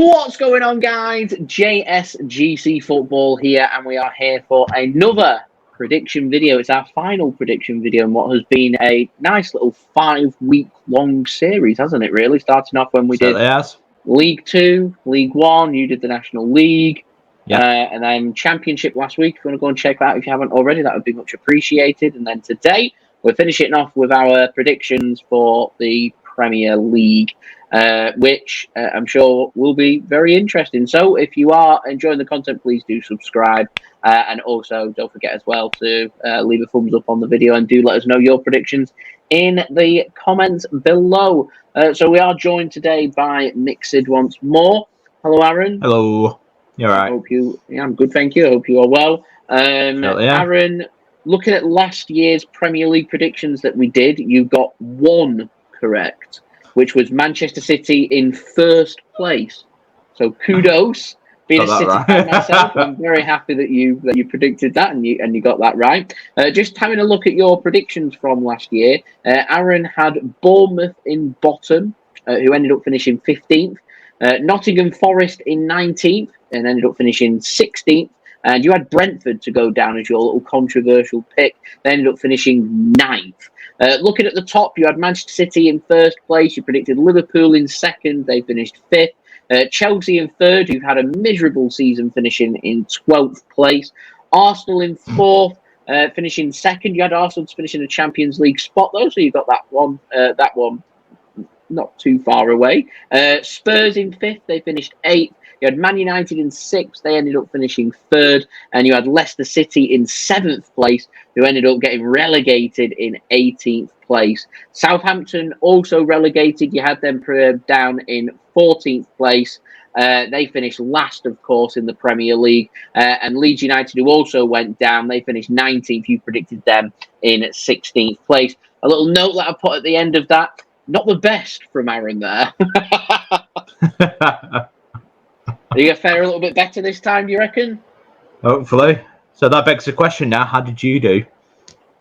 What's going on, guys? JSGC Football here, and we are here for another prediction video. It's our final prediction video in what has been a nice little 5-week-long series, hasn't it, really? Starting off when we did League 2, League 1, you did the National League, and then Championship last week. If you want to go and check that out if you haven't already, that would be much appreciated. And then today, we're finishing off with our predictions for the Premier League. Which I'm sure will be very interesting. So if you are enjoying the content, please do subscribe. And also don't forget as well to leave a thumbs up on the video and do let us know your predictions in the comments below. So we are joined today by MixedSid once more. Hello, Aaron. Hello. You're right. I'm good, thank you. I hope you are well. Aaron, looking at last year's Premier League predictions that we did, you got one correct, which was Manchester City in first place. So kudos. Being a City fan myself, I'm very happy that you predicted that and you got that right. Just having a look at your predictions from last year, Aaron had Bournemouth in bottom, who ended up finishing 15th. Nottingham Forest in 19th and ended up finishing 16th. And you had Brentford to go down as your little controversial pick. They ended up finishing 9th. Looking at the top, you had Manchester City in first place. You predicted Liverpool in second. They finished 5th. Chelsea in third, who've had a miserable season, finishing in 12th place. Arsenal in 4th, finishing second. You had Arsenal to finish in the Champions League spot, though, so you got that one not too far away. Spurs in 5th. They finished 8th. You had Man United in 6th. They ended up finishing 3rd. And you had Leicester City in 7th place, who ended up getting relegated in 18th place. Southampton also relegated. You had them down in 14th place. They finished last, of course, in the Premier League. And Leeds United, who also went down, they finished 19th. You predicted them in 16th place. A little note that I put at the end of that. Not the best from Aaron there. Are you going to fare a little bit better this time, do you reckon? Hopefully. So that begs the question now, how did you do?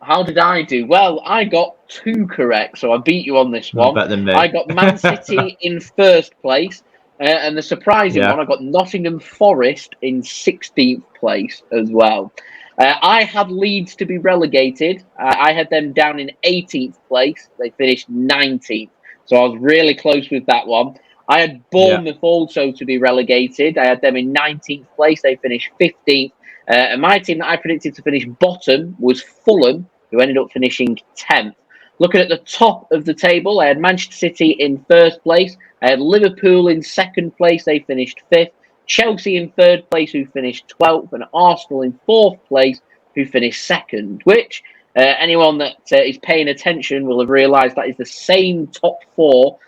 How did I do? Well, I got 2 correct, so I beat you on this one. Better than me. I got Man City in first place, and the surprising one, I got Nottingham Forest in 16th place as well. I had Leeds to be relegated. I had them down in 18th place. They finished 19th, so I was really close with that one. I had Bournemouth also to be relegated. I had them in 19th place. They finished 15th. And my team that I predicted to finish bottom was Fulham, who ended up finishing 10th. Looking at the top of the table, I had Manchester City in first place. I had Liverpool in second place. They finished 5th. Chelsea in third place, who finished 12th. And Arsenal in fourth place, who finished 2nd. Which, anyone that is paying attention will have realised that is the same top 4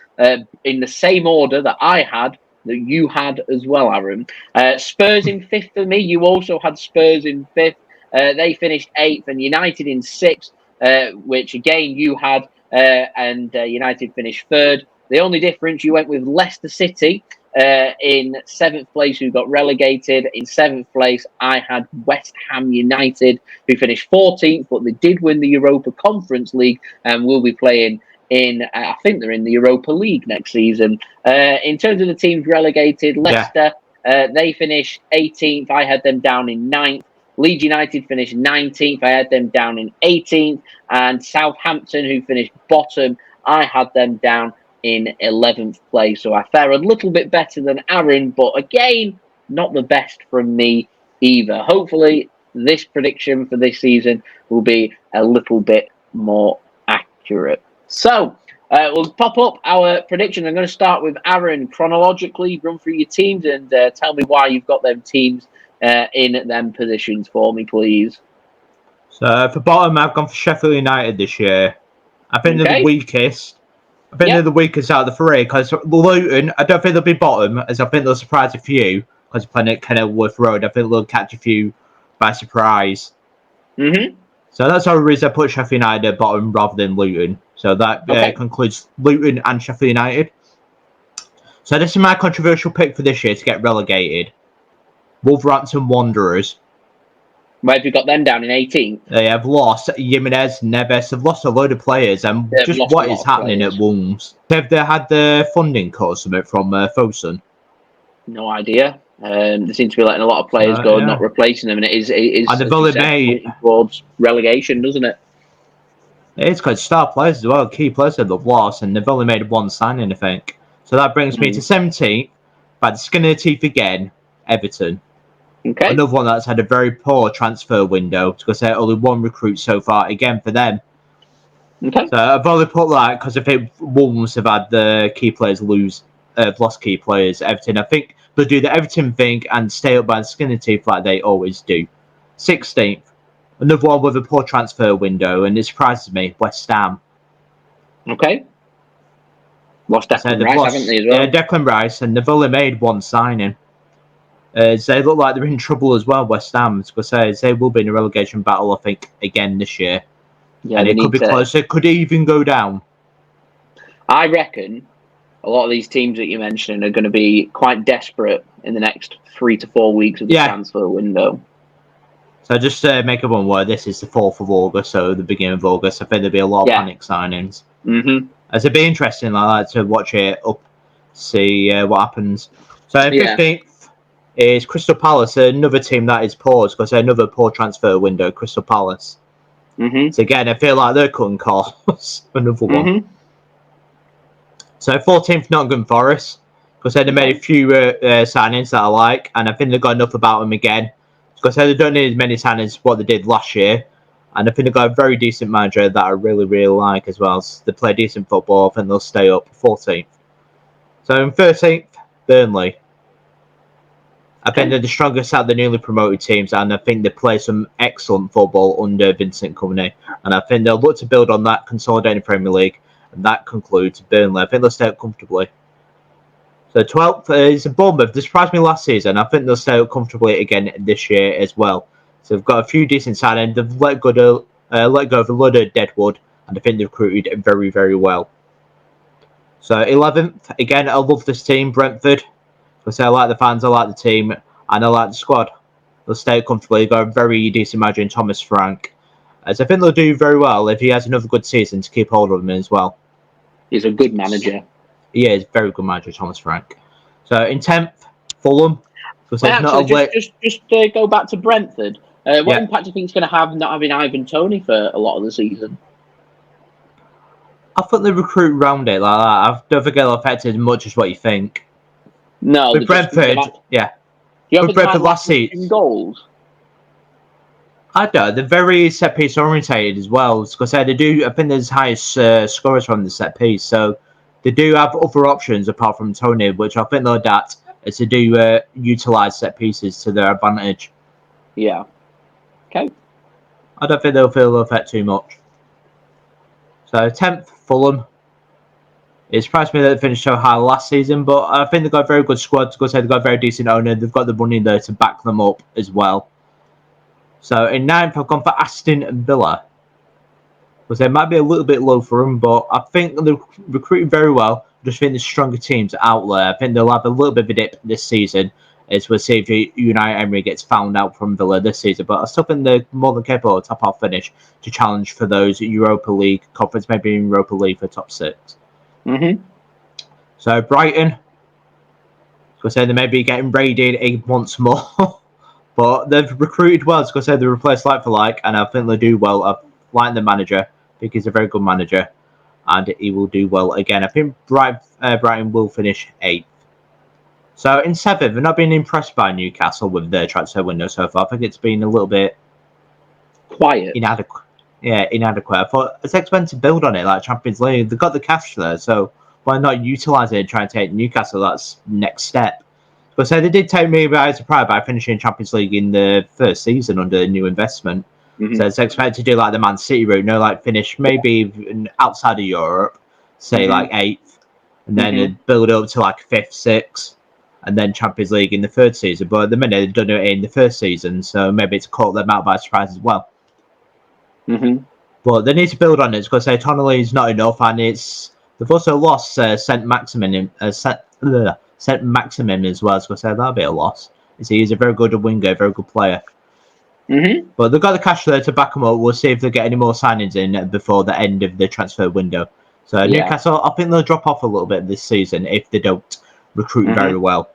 in the same order that I had, that you had as well, Aaron. Spurs in 5th for me. You also had Spurs in 5th. They finished 8th, and United in 6th, which again you had, and United finished 3rd. The only difference, you went with Leicester City in 7th place, who got relegated. In 7th place, I had West Ham United, who finished 14th, but they did win the Europa Conference League and will be playing in, I think they're in the Europa League next season. In terms of the teams relegated, Leicester, they finished 18th. I had them down in 9th. Leeds United finished 19th. I had them down in 18th. And Southampton, who finished bottom, I had them down in 11th place. So I fare a little bit better than Aaron, but again, not the best from me either. Hopefully, this prediction for this season will be a little bit more accurate. So, we'll pop up our prediction. I'm going to start with Aaron chronologically. Run through your teams and tell me why you've got them teams in them positions for me, please. So, for bottom, I've gone for Sheffield United this year. I think they're the weakest. I think they're the weakest out of the 3, because Luton, I don't think they'll be bottom, as I think they'll surprise a few, because they're playing at Kenilworth Road. I think they'll catch a few by surprise. Mm-hmm. So that's the reason I put Sheffield United at bottom rather than Luton. So that concludes Luton and Sheffield United. So this is my controversial pick for this year to get relegated. Wolverhampton Wanderers. Where have you got them down in 18th? They have lost Jimenez, Neves. They've lost a load of players. And just what is happening at Wolves? They've had the funding cut or something from Fosun. No idea. They seem to be letting a lot of players go and not replacing them, and it is and they've only made towards relegation, doesn't it? It's got star players as well, key players that they've lost, and they've only made one signing, I think. So that brings me to 17th, by the skin of the teeth again, Everton. Okay. Another one that's had a very poor transfer window, because they're only one recruit so far, again, for them. Okay. So I've only put that because I think Wolves have had the key players lost key players. Everton, I think they'll do the Everton thing and stay up by the skin of the teeth like they always do. 16th, another one with a poor transfer window, and it surprises me, West Ham. Okay. Lost Declan Rice, haven't they, as well? Yeah, Declan Rice, and they've only made one signing. They look like they're in trouble as well, West Ham, because they will be in a relegation battle, I think, again this year. Yeah, and it could be close. It could even go down. I reckon a lot of these teams that you're mentioning are going to be quite desperate in the next 3 to 4 weeks of the transfer window. So just to make everyone aware, this is the 4th of August, so the beginning of August. I think there'll be a lot of panic signings. As it'd be interesting, I like to watch it up, see what happens. So 15th is Crystal Palace, another team that is poor, because another poor transfer window, Crystal Palace. So again, I feel like they're cutting costs. Another one. So 14th, Nottingham Forest, because they made a few signings that I like, and I think they've got enough about them again. Because they don't need as many signings as what they did last year, and I think they've got a very decent manager that I really, really like as well. So they play decent football. I think they'll stay up. 14th. So in 13th, Burnley. I think they're the strongest out of the newly promoted teams, and I think they play some excellent football under Vincent Kompany. And I think they'll look to build on that consolidated Premier League, and that concludes Burnley. I think they'll stay up comfortably. So 12th is Bournemouth. They surprised me last season. I think they'll stay up comfortably again this year as well. So they've got a few decent signings. They've let go of a lot of deadwood, and I think they've recruited very, very well. So 11th, again, I love this team, Brentford. Because I like the fans, I like the team, and I like the squad. They'll stay comfortably. They've got a very decent manager in Thomas Frank. As I think they'll do very well if he has another good season to keep hold of them as well. He's a good manager. He is a very good manager, Thomas Frank. So in 10th, Fulham. Just go back to Brentford. What impact do you think it's going to have not having Ivan Toney for a lot of the season? I think they recruit around it like that. I don't think it'll affect it as much as what you think. No, with Brentford, with Brentford last season, goals. I don't know. They're very set piece orientated as well. Because they do, I think there's highest scorers from the set piece. So they do have other options apart from Tony, which I think they'll adapt as they do utilise set pieces to their advantage. Yeah. Okay. I don't think they'll feel the effect too much. So 10th, Fulham. It surprised me that they finished so high last season, but I think they've got a very good squad. They've got a very decent owner. They've got the money there to back them up as well. So in 9th, I've gone for Aston Villa. Because they might be a little bit low for them, but I think they're recruiting very well. I just think there's stronger teams out there. I think they'll have a little bit of a dip this season, as we'll see if Unai Emery gets found out from Villa this season. But I still think they're more than capable of top half finish to challenge for those Europa League conference, maybe in Europa League for top 6. So Brighton, because they may be getting raided once more, but they've recruited well. Because they replaced like for like, and I think they'll do well. I like the manager. I think he's a very good manager, and he will do well again. I think Brighton will finish 8th. So in 7th, I've not been impressed by Newcastle with their transfer window so far. I think it's been a little bit quiet, inadequate. Yeah, inadequate. I thought it's expensive to build on it, like Champions League. They've got the cash there, so why not utilise it and try and take Newcastle that's next step? But so they did take me by surprise by finishing Champions League in the first season under a new investment. So it's expected to do like the Man City route, like finish maybe outside of Europe, say like 8th, and then build up to like 5th, 6th, and then Champions League in the 3rd season. But at the minute they've done it in the 1st season, so maybe it's caught them out by surprise as well. But they need to build on it because Tonali is not enough, and they've also lost Saint Maximin as well. Because that'll be a loss. He's a very good winger, very good player. But they've got the cash there to back them up. We'll see if they get any more signings in before the end of the transfer window. So Newcastle, I think they'll drop off a little bit this season if they don't recruit very well.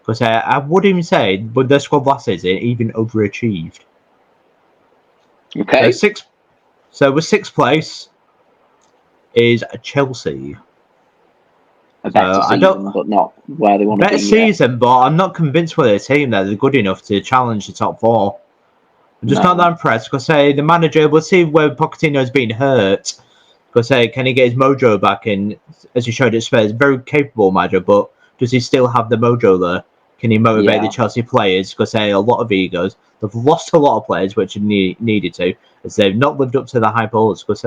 Because I would even say, but their squad last season even overachieved. Okay. So with sixth place is Chelsea. A better season, but not where they want to be. Better season, but I'm not convinced with their team that they're good enough to challenge the top four. I'm just not that impressed. Because the manager, we'll see where Pochettino's been hurt. Because can he get his mojo back? And as he showed at Spurs, very capable manager, but does he still have the mojo there? Can he motivate the Chelsea players? Because a lot of egos. They've lost a lot of players, which needed to, as they've not lived up to the high hopes. Because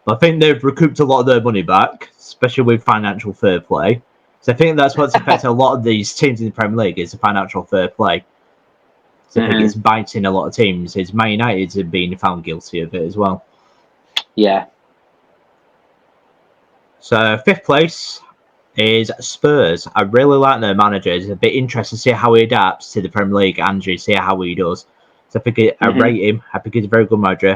but I think they've recouped a lot of their money back, especially with financial fair play. So I think that's what's affected a lot of these teams in the Premier League is the financial fair play. So I think it's biting a lot of teams. Is Man United have been found guilty of it as well. Yeah. So fifth place is Spurs. I really like their manager. It's a bit interesting to see how he adapts to the Premier League and see how he does. So I think I rate him. I think he's a very good manager.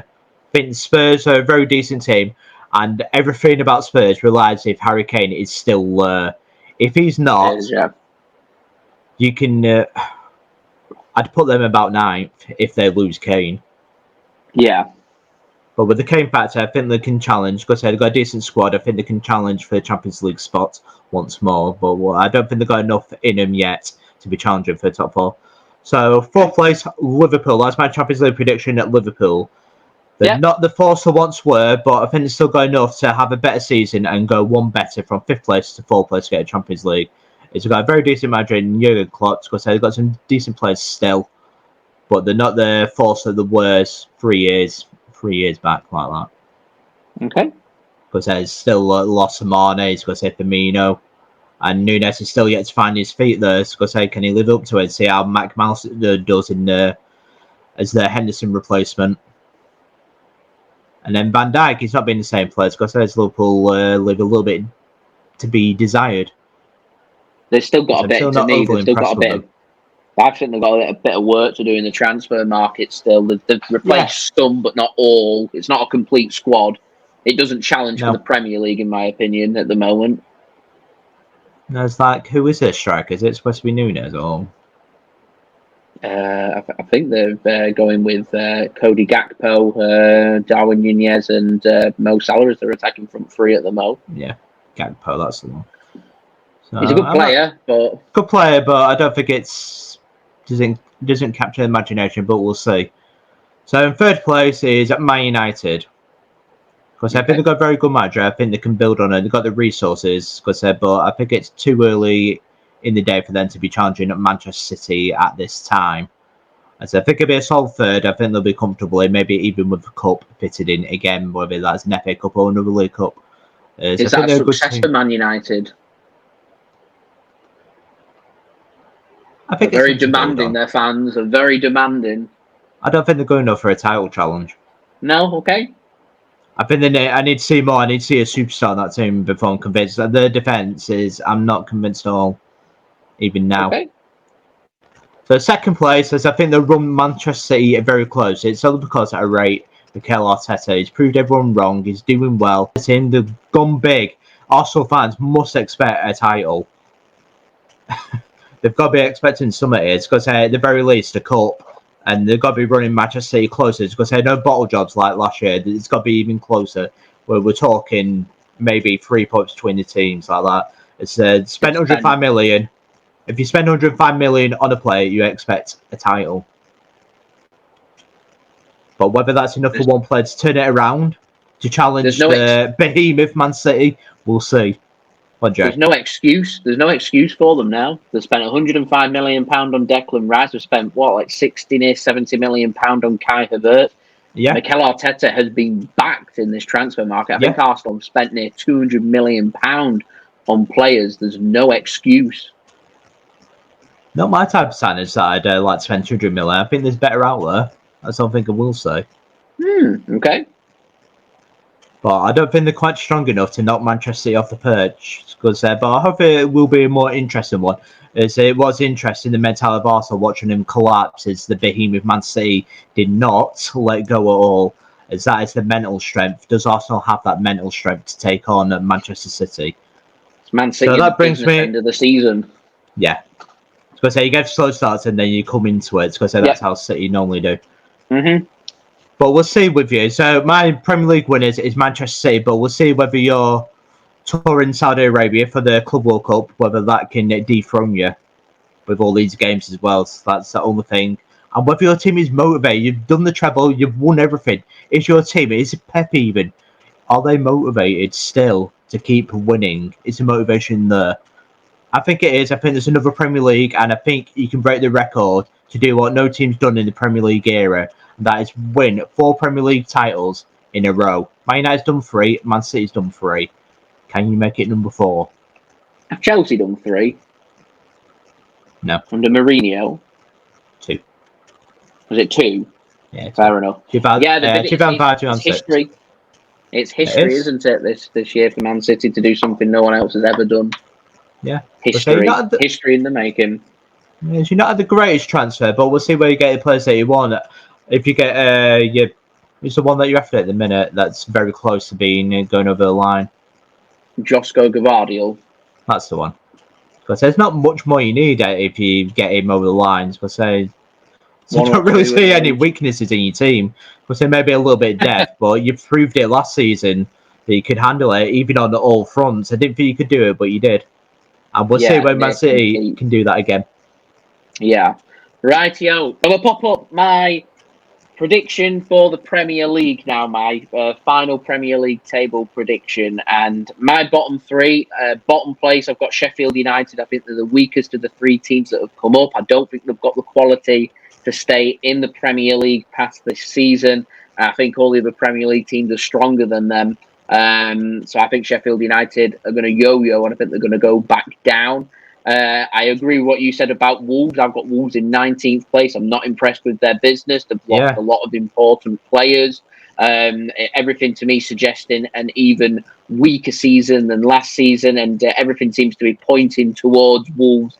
I think Spurs are a very decent team, and everything about Spurs relies if Harry Kane is still. If he's not, you can. I'd put them about ninth if they lose Kane. Yeah. But with the Kane factor, I think they can challenge. Because they've got a decent squad, I think they can challenge for the Champions League spot once more. But I don't think they've got enough in them yet to be challenging for the top four. So fourth place, Liverpool. That's my Champions League prediction at Liverpool. They're not the force they once were, but I think they've still got enough to have a better season and go one better from fifth place to fourth place to get a Champions League. It's got a very decent manager in Jurgen Klopp, because they've got some decent players still, but they're not the force that they were 3 years back like that. Okay. Because there's still lots of Mane, because Firmino, and Nunes is still yet to find his feet there. Because can he live up to it? See how Mac Mouse does in as the Henderson replacement. And then Van Dijk, he's not been the same place, because Liverpool leave a little bit to be desired. They've still got a bit to me. They've still got a bit. I think they've got a bit of work to do in the transfer market still. They've replaced some, but not all. It's not a complete squad. It doesn't challenge for the Premier League, in my opinion, at the moment. No, it's like, who is their striker? Is it supposed to be Nunes or? I think they're going with Cody Gakpo, Darwin Nunez, and Mo Salah as their attacking front three at the moment. Yeah, Gakpo, that's the one. So, he's a good player, but I don't think doesn't capture the imagination. But we'll see. So in third place is Man United. Because I think they've got a very good manager. I think they can build on it. They've got the resources. But I think it's too early in the day for them to be challenging at Manchester City at this time. And so I think it'll be a solid third. I think they'll be comfortable, maybe even with the cup fitted in again, whether that's an FA Cup or another League Cup. Is that a success for Man United? I think they're very demanding. Their fans are very demanding. I don't think they're good enough for a title challenge. No, okay. I think I need to see more. I need to see a superstar on that team before I'm convinced. Their defence I'm not convinced at all, even now. Okay. So second place, as I think they run Manchester City very close. It's only because I rate Mikel Arteta. He's proved everyone wrong. He's doing well. They've gone big. Arsenal fans must expect a title. They've got to be expecting something here. It's because at the very least a cup, and they've got to be running Manchester City closer. It's because they no bottle jobs like last year. It's got to be even closer. Where we're talking maybe 3 points between the teams like that. It's spent 105 million. If you spend 105 million on a player, you expect a title. But whether that's enough for one player to turn it around to challenge the behemoth Man City, we'll see. There's no excuse. There's no excuse for them now. They've spent £105 million on Declan Rice. They've spent, 60, 70 million pound on Kai Havertz. Yeah. Mikel Arteta has been backed in this transfer market. I think Arsenal have spent near £200 million on players. There's no excuse. Not my type of signage that I'd like to spend 200 million. I think there's better out there. That's all I think I will say. Okay. But I don't think they're quite strong enough to knock Manchester City off the perch. But I hope it will be a more interesting one. It was interesting, the mentality of Arsenal, watching him collapse as the behemoth Man City did not let go at all. As that is the mental strength. Does Arsenal have that mental strength to take on Manchester City? It's Man City at the end of the season. Yeah. Because you get slow starts and then you come into it. Because that's how City normally do. Mm-hmm. But we'll see with you. So my Premier League winners is Manchester City, but we'll see whether you're touring Saudi Arabia for the Club World Cup, whether that can dethrone you with all these games as well. So that's the only thing. And whether your team is motivated, you've done the treble, you've won everything. Is your team, is Pep even, are they motivated still to keep winning? Is the motivation there? I think it is. I think there's another Premier League, and I think you can break the record to do what no team's done in the Premier League era. And that is win 4 Premier League titles in a row. Man United's done 3, Man City's done 3. Can you make it number 4? Have Chelsea done 3? No. Under Mourinho? 2. Was it 2? Yeah. Fair enough. It's history. It's history, isn't it, this year for Man City to do something no one else has ever done. Yeah. History. History in the making. Yeah, you're not had the greatest transfer, but we'll see where you get the players that you want. If you get it's the one that you're after at the minute that's very close to being going over the line. Josko Gvardiol. That's the one. Because there's not much more you need if you get him over the lines. But you don't really see any weaknesses in your team. Because there may be a little bit of depth, but you proved it last season that you could handle it, even on all fronts. I didn't think you could do it, but you did. And we'll see when Man City can do that again. Yeah. Rightio. I'm going to pop up my prediction for the Premier League now, my final Premier League table prediction. And my bottom 3, bottom place, I've got Sheffield United. I think they're the weakest of the 3 teams that have come up. I don't think they've got the quality to stay in the Premier League past this season. I think all the other Premier League teams are stronger than them. So I think Sheffield United are going to yo-yo, and I think they're going to go back down. I agree with what you said about Wolves. I've got Wolves in 19th place. I'm not impressed with their business. They've lost a lot of important players. Everything to me suggesting an even weaker season than last season, and everything seems to be pointing towards Wolves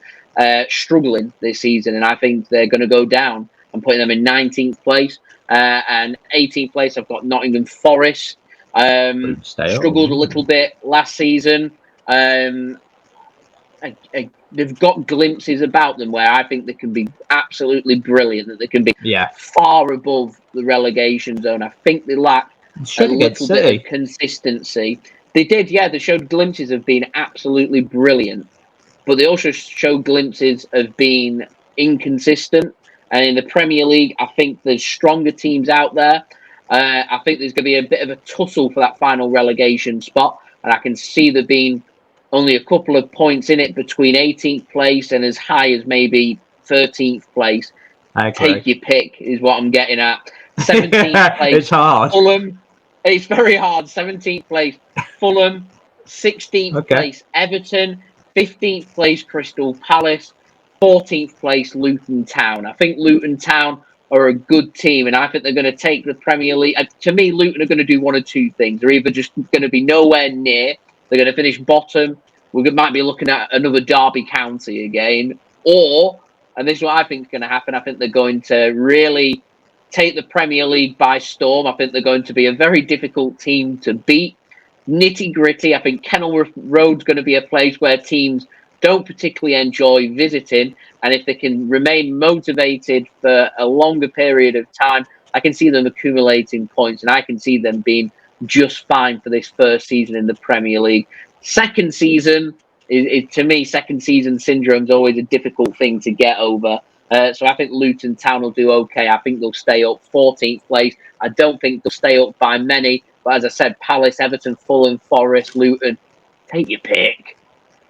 struggling this season, and I think they're going to go down. I'm putting them in 19th place. And 18th place, I've got Nottingham Forest. Struggled a little bit last season. They've got glimpses about them where I think they can be absolutely brilliant, that they can be far above the relegation zone. I think they lack a little bit of consistency. They did, they showed glimpses of being absolutely brilliant, but they also showed glimpses of being inconsistent. And in the Premier League, I think there's stronger teams out there. I think there's going to be a bit of a tussle for that final relegation spot, and I can see there being only a couple of points in it between 18th place and as high as maybe 13th place. Take your pick is what I'm getting at. 17th place. It's hard. Fulham. It's very hard. 17th place. Fulham. 16th place. Everton. 15th place. Crystal Palace. 14th place. Luton Town. I think Luton Town are a good team, and I think they're going to take the Premier League. To me, Luton are going to do one of two things. They're either just going to be nowhere near. They're going to finish bottom. We might be looking at another Derby County again. Or, and this is what I think is going to happen, I think they're going to really take the Premier League by storm. I think they're going to be a very difficult team to beat. Nitty-gritty. I think Kenilworth Road's going to be a place where teams don't particularly enjoy visiting. And if they can remain motivated for a longer period of time, I can see them accumulating points. And I can see them being just fine for this first season in the Premier League. Second season, to me, second season syndrome is always a difficult thing to get over. So I think Luton Town will do okay. I think they'll stay up 14th place. I don't think they'll stay up by many. But as I said, Palace, Everton, Fulham, Forest, Luton, take your pick.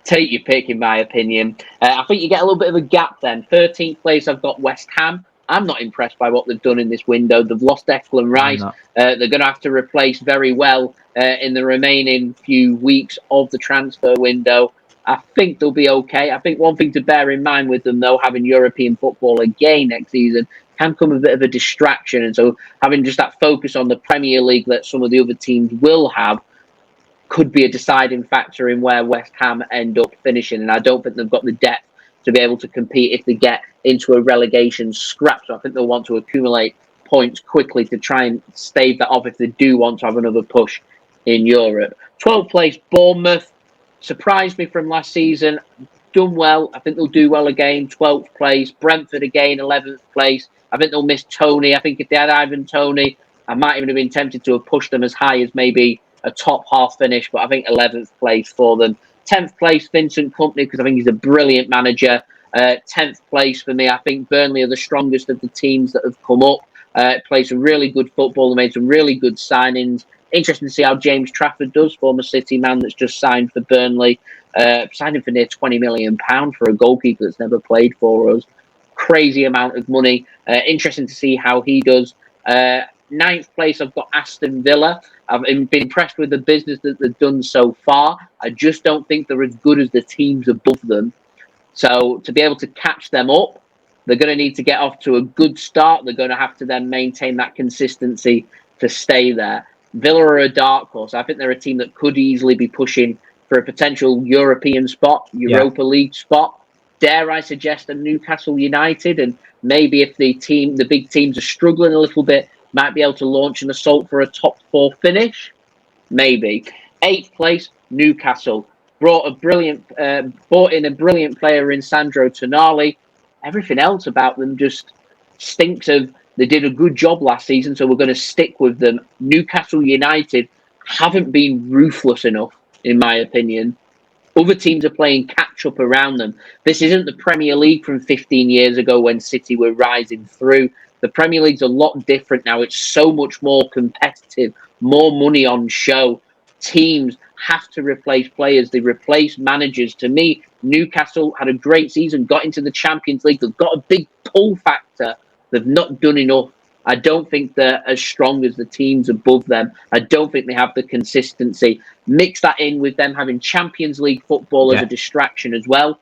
Take your pick, in my opinion. I think you get a little bit of a gap then. 13th place, I've got West Ham. I'm not impressed by what they've done in this window. They've lost Declan Rice. They're going to have to replace very well in the remaining few weeks of the transfer window. I think they'll be okay. I think one thing to bear in mind with them, though, having European football again next season can come a bit of a distraction. And so having just that focus on the Premier League that some of the other teams will have could be a deciding factor in where West Ham end up finishing. And I don't think they've got the depth to be able to compete if they get into a relegation scrap. So I think they'll want to accumulate points quickly to try and stave that off if they do want to have another push in Europe. 12th place, Bournemouth. Surprised me from last season. done well. I think they'll do well again, 12th place. Brentford again, 11th place. I think they'll miss Tony. I think if they had Ivan Tony, I might even have been tempted to have pushed them as high as maybe a top half finish, but I think 11th place for them. 10th place, Vincent Kompany, because I think he's a brilliant manager. 10th place for me. I think Burnley are the strongest of the teams that have come up. Played some really good football. They made some really good signings. Interesting to see how James Trafford does, former City man that's just signed for Burnley. Signed him for near £20 million for a goalkeeper that's never played for us. Crazy amount of money. Interesting to see how he does. 9th place, I've got Aston Villa. I've been impressed with the business that they've done so far. I just don't think they're as good as the teams above them. So to be able to catch them up, they're going to need to get off to a good start. They're going to have to then maintain that consistency to stay there. Villa are a dark horse. I think they're a team that could easily be pushing for a potential European spot, Europa League spot. Dare I suggest a Newcastle United, and maybe if the big teams are struggling a little bit, might be able to launch an assault for a top 4 finish. Maybe. 8th place, Newcastle. Brought in a brilliant player in Sandro Tonali. Everything else about them just stinks of they did a good job last season, so we're going to stick with them. Newcastle United haven't been ruthless enough, in my opinion. Other teams are playing catch-up around them. This isn't the Premier League from 15 years ago when City were rising through. The Premier League's a lot different now. It's so much more competitive, more money on show. Teams have to replace players. They replace managers. To me, Newcastle had a great season, got into the Champions League. They've got a big pull factor. They've not done enough. I don't think they're as strong as the teams above them. I don't think they have the consistency. Mix that in with them having Champions League football as a distraction as well.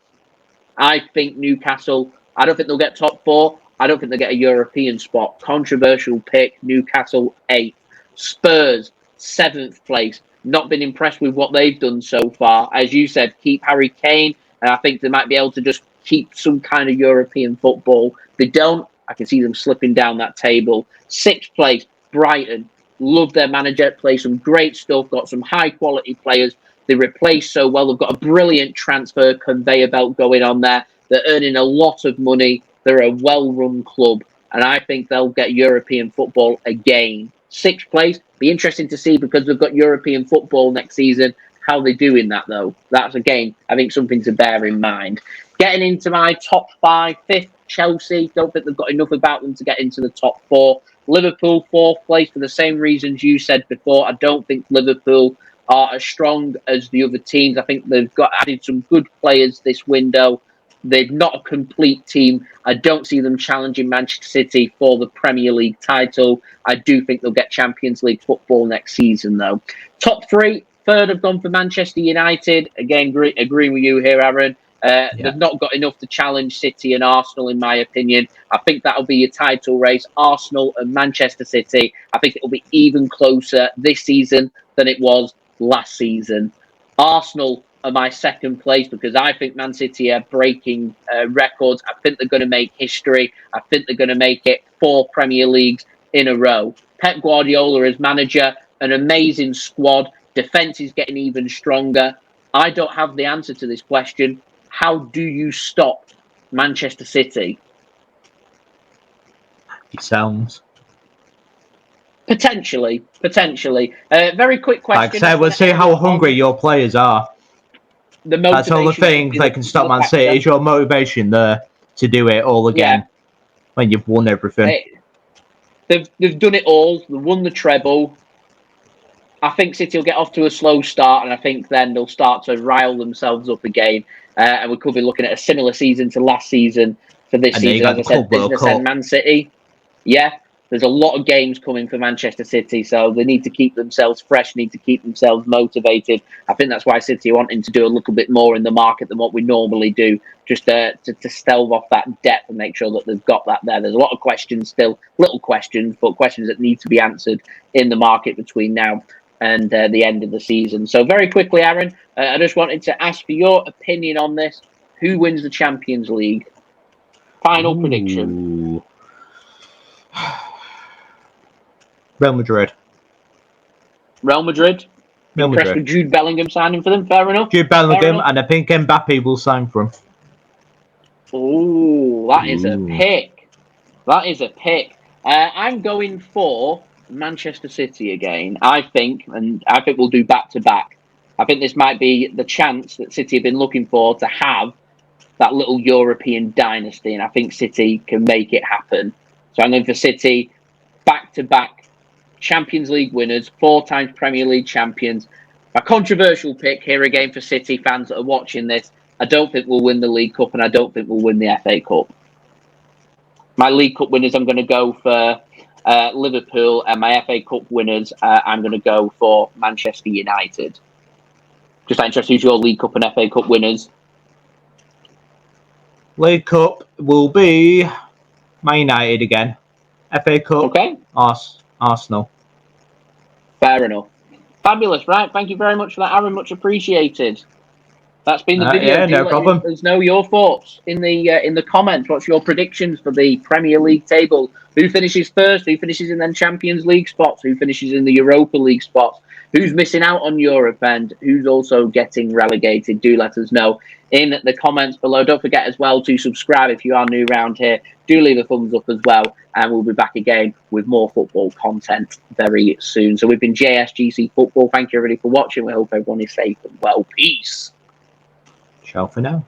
I think Newcastle, I don't think they'll get top 4. I don't think they'll get a European spot. Controversial pick, Newcastle 8th. Spurs, 7th place. Not been impressed with what they've done so far. As you said, keep Harry Kane, and I think they might be able to just keep some kind of European football. If they don't, I can see them slipping down that table. 6th place, Brighton. Love their manager. Play some great stuff. Got some high-quality players. They replace so well. They've got a brilliant transfer conveyor belt going on there. They're earning a lot of money. They're a well-run club, and I think they'll get European football again. 6th place. Be interesting to see, because we've got European football next season, how they do in that, though. That's, again, I think something to bear in mind. Getting into my top 5, 5th, Chelsea. Don't think they've got enough about them to get into the top 4. Liverpool, 4th place, for the same reasons you said before. I don't think Liverpool are as strong as the other teams. I think they've got added some good players this window. They're not a complete team. I don't see them challenging Manchester City for the Premier League title. I do think they'll get Champions League football next season, though. Top 3, 3rd have gone for Manchester United. Again, agreeing with you here, Aaron. They've not got enough to challenge City and Arsenal, in my opinion. I think that'll be your title race, Arsenal and Manchester City. I think it'll be even closer this season than it was last season. Arsenal are my 2nd place, because I think Man City are breaking records. I think they're going to make history. I think they're going to make it 4 Premier Leagues in a row. Pep Guardiola as manager, an amazing squad. Defence is getting even stronger. I don't have the answer to this question. How do you stop Manchester City? It sounds. Potentially. Very quick question. Like I said, we'll see how hungry your players are. That's all the thing they can stop Man City. Is your motivation there to do it all again when you've won everything? They've done it all. They've won the treble. I think City will get off to a slow start, and I think then they'll start to rile themselves up again. And we could be looking at a similar season to last season for this season. As I said, business and Man City. Yeah, there's a lot of games coming for Manchester City, so they need to keep themselves fresh, need to keep themselves motivated. I think that's why City are wanting to do a little bit more in the market than what we normally do, just to stave off that depth and make sure that they've got that there. There's a lot of questions still, little questions, but questions that need to be answered in the market between now and the end of the season. So very quickly, Aaron, I just wanted to ask for your opinion on this. Who wins the Champions League? Final prediction. Real Madrid. Real Madrid? Impressed with Jude Bellingham signing for them? Fair enough. Jude Bellingham, and I think Mbappe will sign for him. Oh, that is a pick. That is a pick. I'm going for Manchester City again. I think we'll do back to back. I think this might be the chance that City have been looking for to have that little European dynasty, and I think City can make it happen. So I'm going for City, back to back Champions League winners, 4 times Premier League champions. A controversial pick here again for City fans that are watching this. I don't think we'll win the League Cup, and I don't think we'll win the FA Cup. My League Cup winners, I'm going to go for Liverpool, and my FA Cup winners, I'm going to go for Manchester United. Just interested, who's your League Cup and FA Cup winners? League Cup will be Man United again. FA Cup, okay. Arsenal. Fair enough. Fabulous, right? Thank you very much for that, Aaron. Much appreciated. That's been the video. Yeah, no problem. Let us know your thoughts in the comments. What's your predictions for the Premier League table? Who finishes first? Who finishes in the Champions League spots? Who finishes in the Europa League spots? Who's missing out on Europe and who's also getting relegated? Do let us know in the comments below. Don't forget as well to subscribe if you are new around here. Do leave a thumbs up as well. And we'll be back again with more football content very soon. So we've been JSGC Football. Thank you everybody for watching. We hope everyone is safe and well. Peace. Ciao for now.